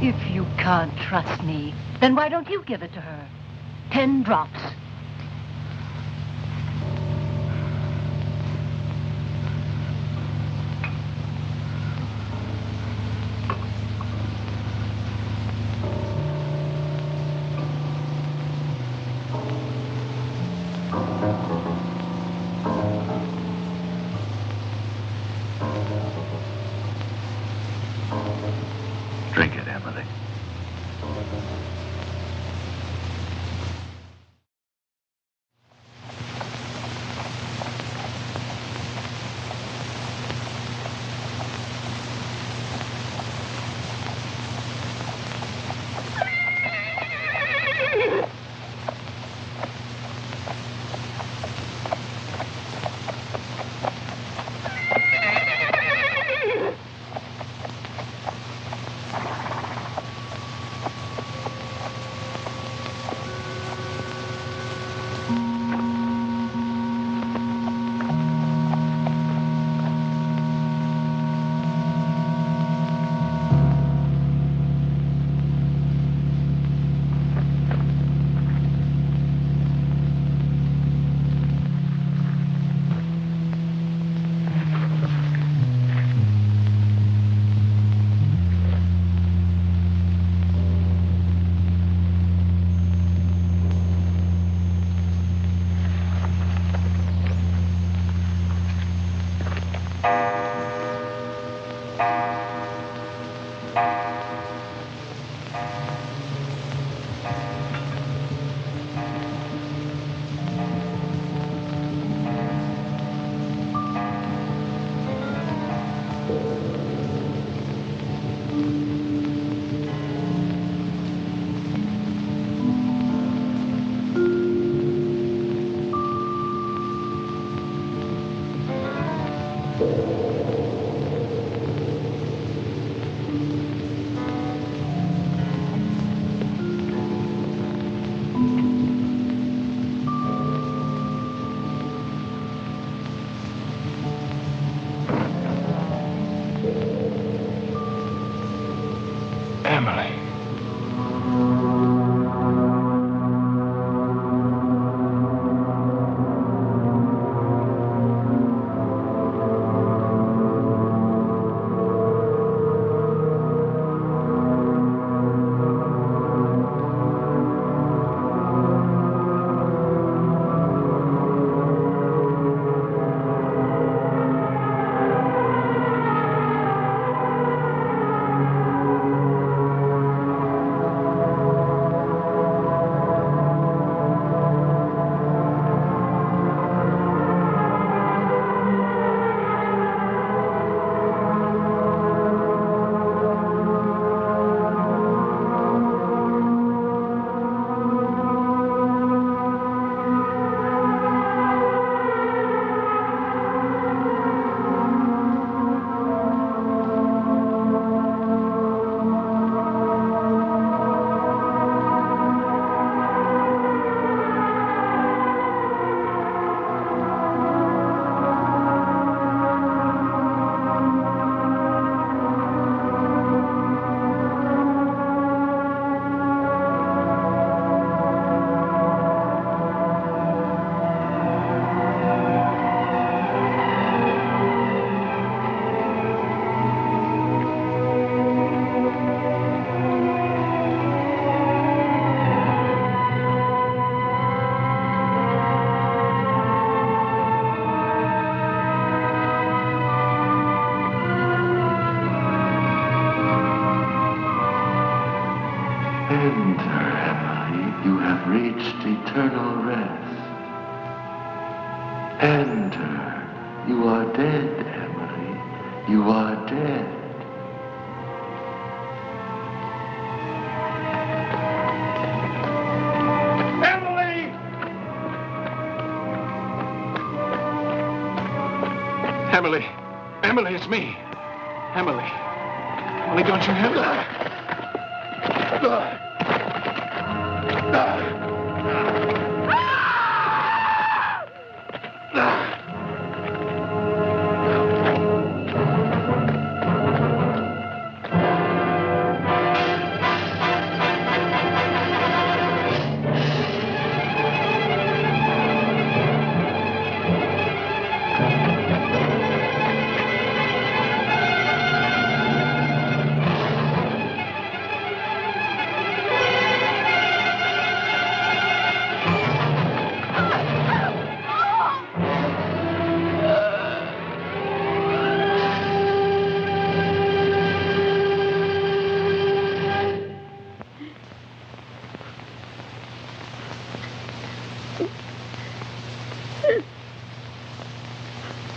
If you can't trust me, then why don't you give it to her? 10 drops. Drink it, Emilie. Enter, Emily. You have reached eternal rest. Enter. You are dead, Emily. You are dead. Emily! Emily! Emily, it's me. Emily. Emily, don't you have that?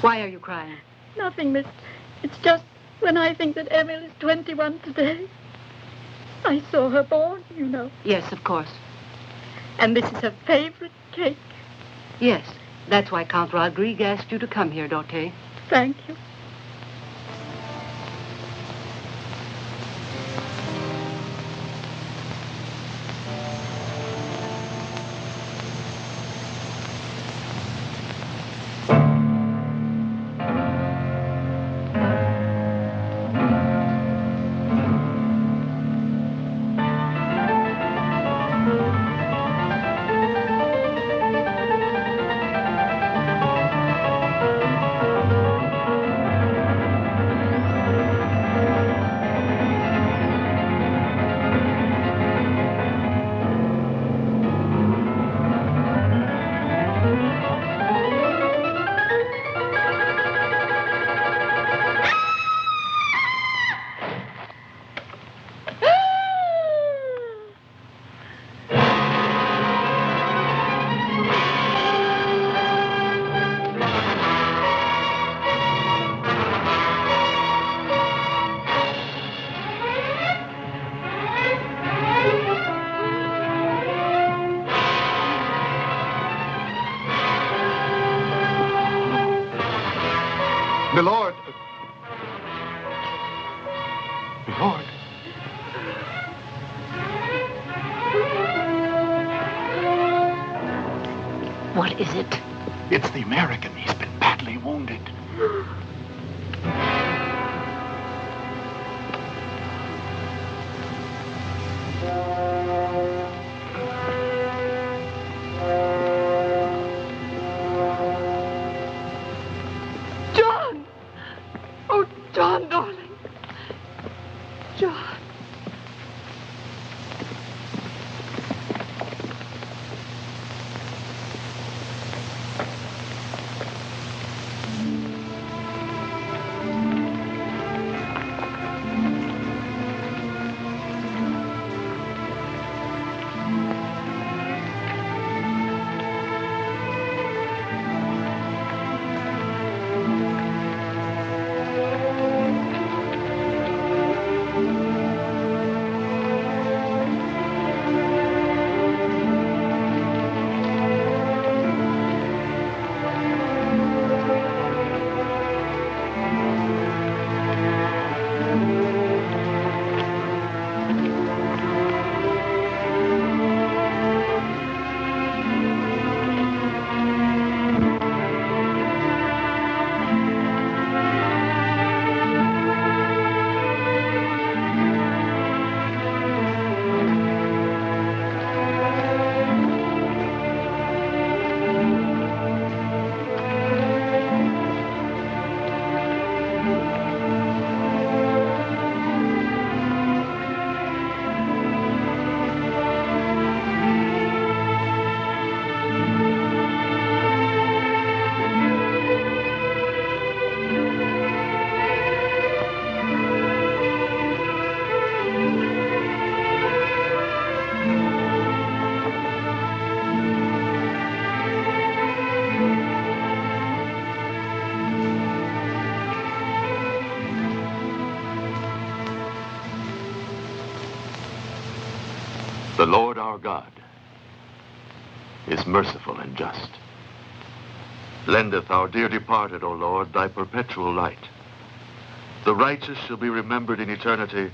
Why are you crying? Nothing, miss. It's just when I think that Emily's 21 today. I saw her born, you know. Yes, of course. And this is her favorite cake. Yes, that's why Count Roderic asked you to come here, Dorte. Thank you. Milord. Milord. What is it? It's the American. He's been badly wounded. John! Oh, John, darling. John. The Lord our God is merciful and just. Lendeth our dear departed, O Lord, thy perpetual light. The righteous shall be remembered in eternity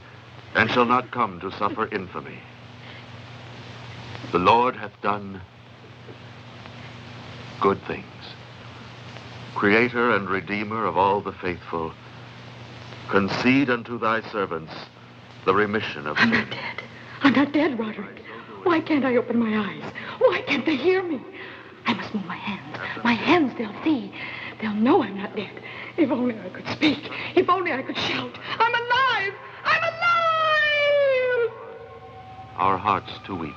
and shall not come to suffer infamy. The Lord hath done good things. Creator and Redeemer of all the faithful, concede unto thy servants the remission of sin. I'm not dead. I'm not dead, Roderic. Why can't I open my eyes? Why can't they hear me? I must move my hands. My hands, they'll see. They'll know I'm not dead. If only I could speak. If only I could shout. I'm alive! I'm alive! Our hearts to weep.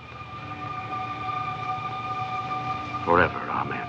Forever, amen.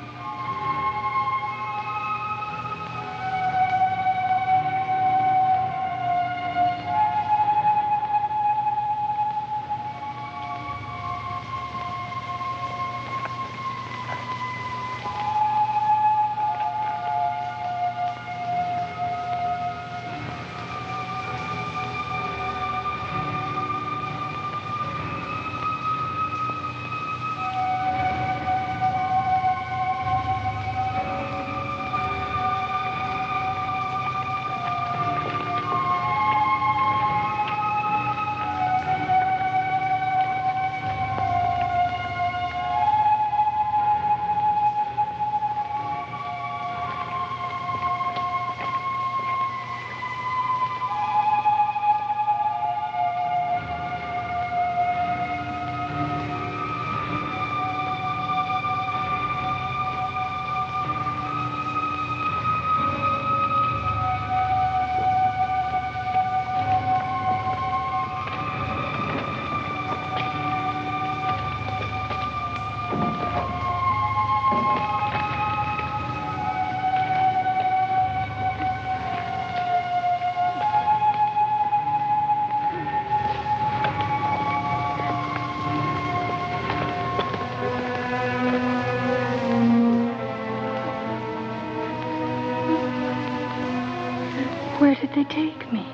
Where did they take me?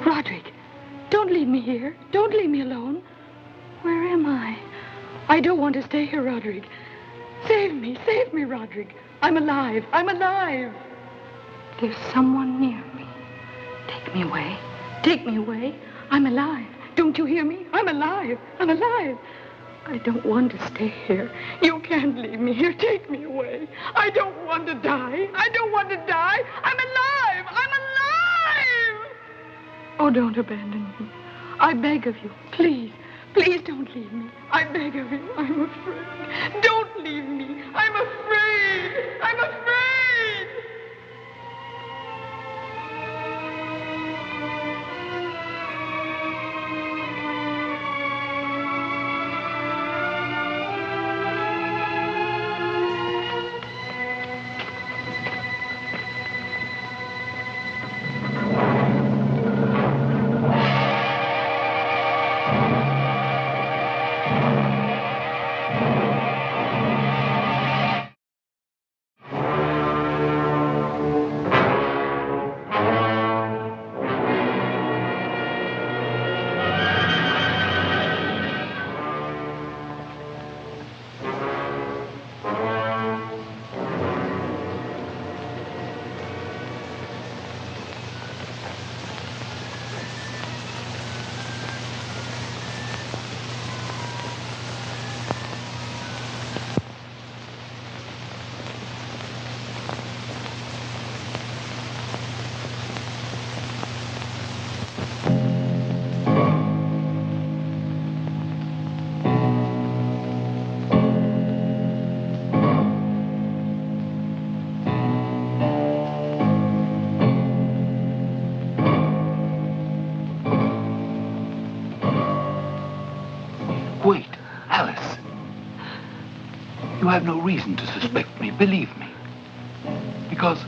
Roderic, don't leave me here. Don't leave me alone. Where am I? I don't want to stay here, Roderic. Save me, Roderic. I'm alive. I'm alive. There's someone near me. Take me away. Take me away. I'm alive. Don't you hear me? I'm alive. I'm alive. I don't want to stay here. You can't leave me here. Take me away. I don't want to die. I don't want to die. I'm alive. I'm alive. Oh, don't abandon me. I beg of you. Please. Please don't leave me. I beg of you. I'm afraid. Don't leave me. I'm afraid. I'm afraid. Wait, Alice. You have no reason to suspect me, believe me. Because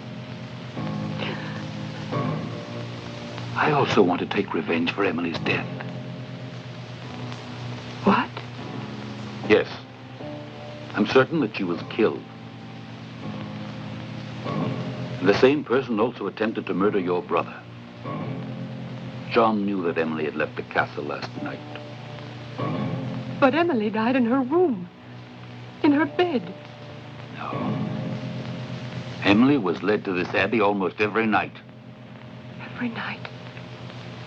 I also want to take revenge for Emilie's death. What? Yes. I'm certain that she was killed. And the same person also attempted to murder your brother. John knew that Emilie had left the castle last night. But Emilie died in her room. In her bed. No. Emilie was led to this abbey almost every night. Every night?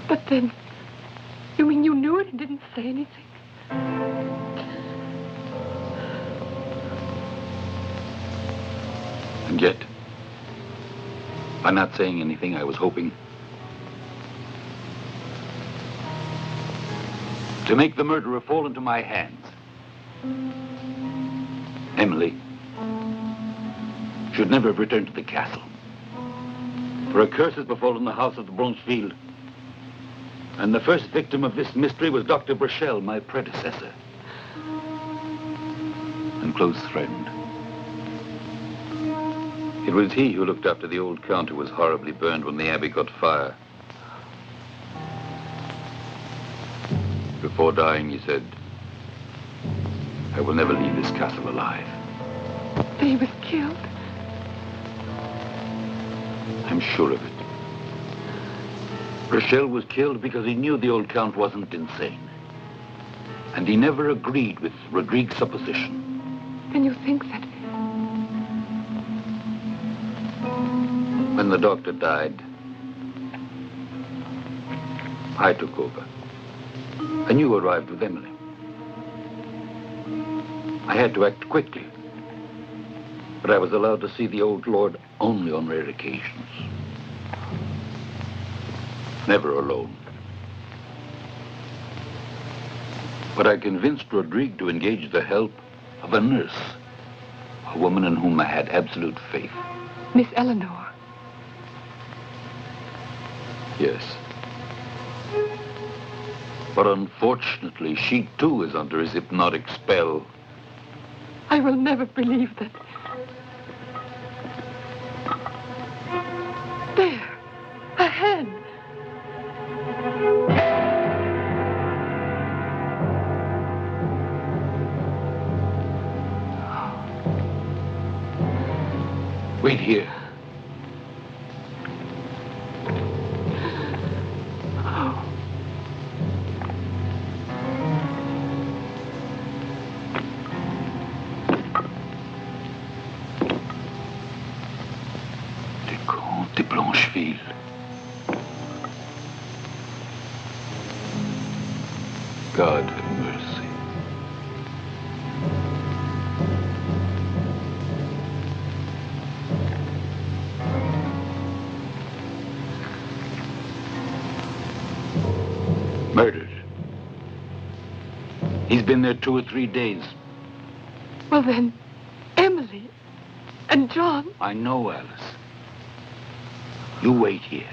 But then, you mean you knew it and didn't say anything? And yet, by not saying anything, I was hoping to make the murderer fall into my hands. Emilie should never have returned to the castle. For a curse has befallen the house of the Blancheville. And the first victim of this mystery was Dr. Burchell, my predecessor. And close friend. It was he who looked after the old count who was horribly burned when the abbey caught fire. Before dying, he said, I will never leave this castle alive. But he was killed? I'm sure of it. Burchell was killed because he knew the old count wasn't insane. And he never agreed with Rodrigue's supposition. Then you think that... When the doctor died, I took over. And you arrived with Emilie. I had to act quickly. But I was allowed to see the old lord only on rare occasions. Never alone. But I convinced Rodrigue to engage the help of a nurse, a woman in whom I had absolute faith. Miss Eleanor. Yes. But unfortunately, she too is under his hypnotic spell. I will never believe that. There, a hand. Wait here. Blancheville. God have mercy. Murdered. He's been there 2 or 3 days. Well then, Emily and John. I know, Alice. You wait here.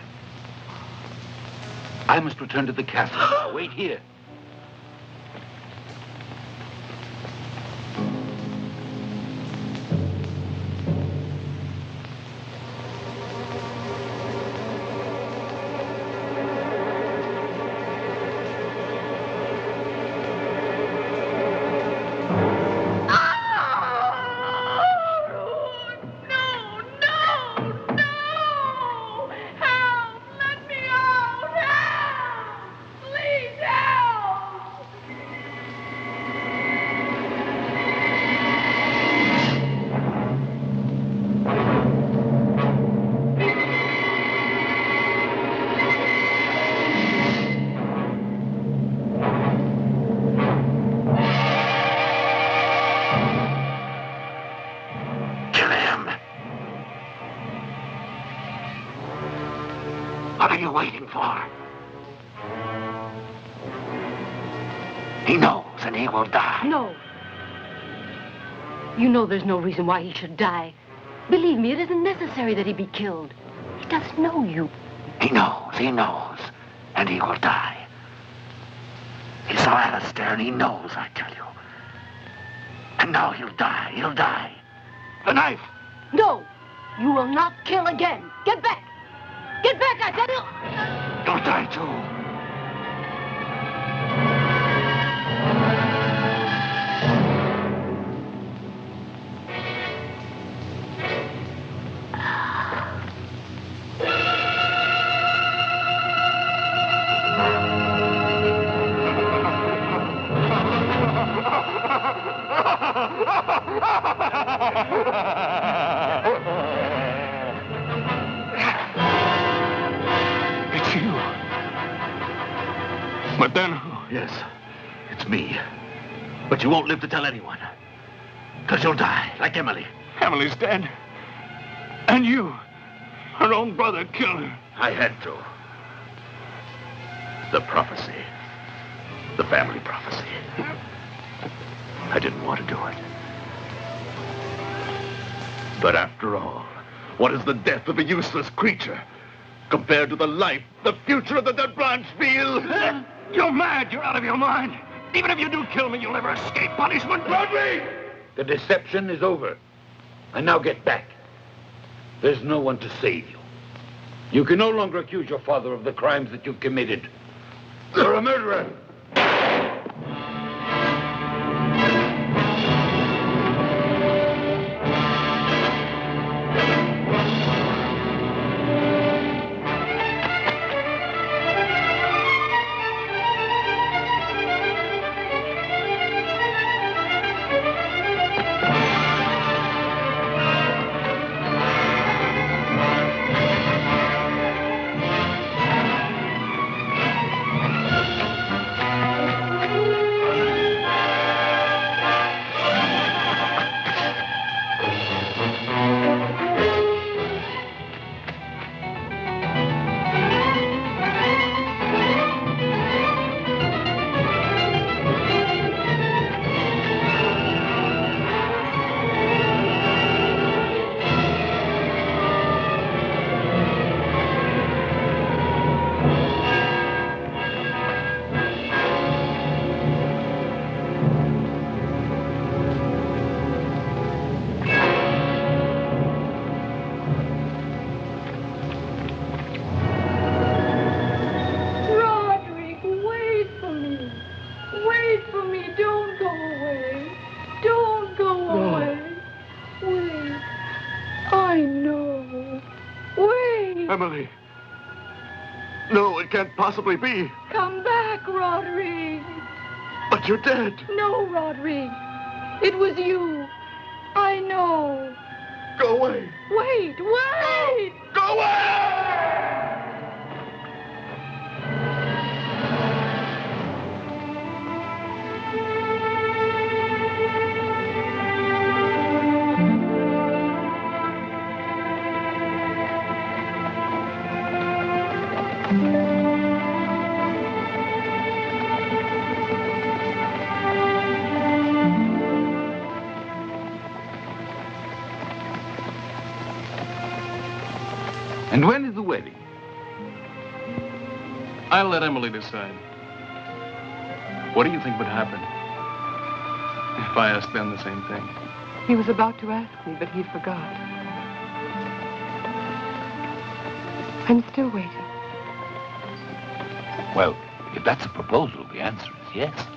I must return to the castle now. Wait here. What are you waiting for? He knows, and he will die. No. You know there's no reason why he should die. Believe me, it isn't necessary that he be killed. He doesn't know you. He knows, and he will die. He saw Alistair, and he knows, I tell you. And now he'll die. The knife! No, you will not kill again. Get back! Get back, I tell you! You'll die, too. It's you. But then who? Yes, it's me. But you won't live to tell anyone. Because you'll die, like Emily. Emily's dead. And you, her own brother, killed her. I had to. The prophecy. The family prophecy. I didn't want to do it. But after all, what is the death of a useless creature compared to the life, the future of the De Blancheville? You're mad. You're out of your mind. Even if you do kill me, you'll never escape punishment. Roderic! The deception is over. And now get back. There's no one to save you. You can no longer accuse your father of the crimes that you've committed. You're a murderer. Emily. No, it can't possibly be. Come back, Roderic. But you're dead. No, Roderic. It was you. I know. Go away. Wait. Go away! And when is the wedding? I'll let Emilie decide. What do you think would happen if I asked them the same thing? He was about to ask me, but he forgot. I'm still waiting. Well, if that's a proposal, the answer is yes.